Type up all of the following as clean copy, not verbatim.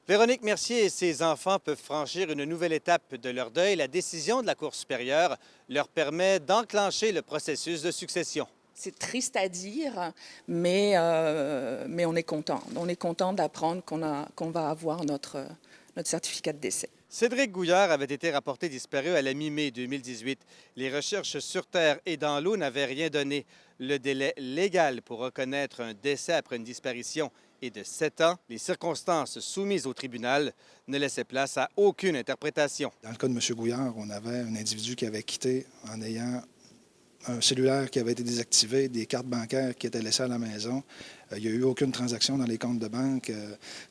Véronique Mercier et ses enfants peuvent franchir une nouvelle étape de leur deuil. La décision de la Cour supérieure leur permet d'enclencher le processus de succession. C'est triste à dire, mais on est content. On est content d'apprendre qu'on va avoir notre certificat de décès. Cédric Gouillard avait été rapporté disparu à la mi-mai 2018. Les recherches sur Terre et dans l'eau n'avaient rien donné. Le délai légal pour reconnaître un décès après une disparition est de 7 ans. Les circonstances soumises au tribunal ne laissaient place à aucune interprétation. Dans le cas de M. Gouillard, on avait un individu qui avait quitté en ayant un cellulaire qui avait été désactivé, des cartes bancaires qui étaient laissées à la maison. Il n'y a eu aucune transaction dans les comptes de banque.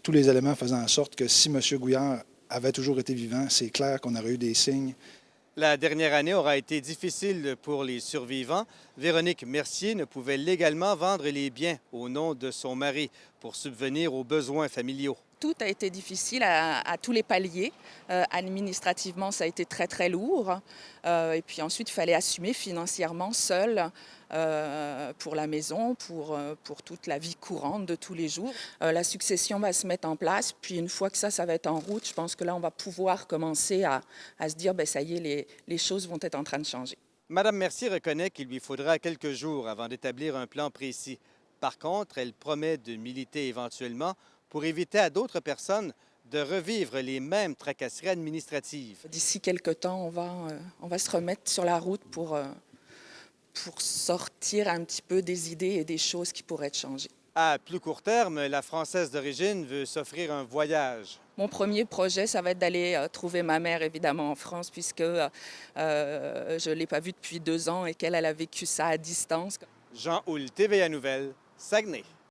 Tous les éléments faisant en sorte que si M. Gouillard avait toujours été vivant, c'est clair qu'on aurait eu des signes. La dernière année aura été difficile pour les survivants. Véronique Mercier ne pouvait légalement vendre les biens au nom de son mari pour subvenir aux besoins familiaux. Tout a été difficile à tous les paliers. Administrativement, ça a été très, très lourd. Et puis ensuite, il fallait assumer financièrement seul pour la maison, pour toute la vie courante de tous les jours. La succession va se mettre en place. Puis une fois que ça va être en route, je pense que là, on va pouvoir commencer à se dire, bien, ça y est, les choses vont être en train de changer. Madame Mercier reconnaît qu'il lui faudra quelques jours avant d'établir un plan précis. Par contre, elle promet de militer éventuellement pour éviter à d'autres personnes de revivre les mêmes tracasseries administratives. D'ici quelques temps, on va se remettre sur la route pour sortir un petit peu des idées et des choses qui pourraient être changées. À plus court terme, la Française d'origine veut s'offrir un voyage. Mon premier projet, ça va être d'aller trouver ma mère, évidemment, en France, puisque je ne l'ai pas vue depuis 2 ans et qu'elle a vécu ça à distance. Jean Houle, TVA Nouvelles, Saguenay.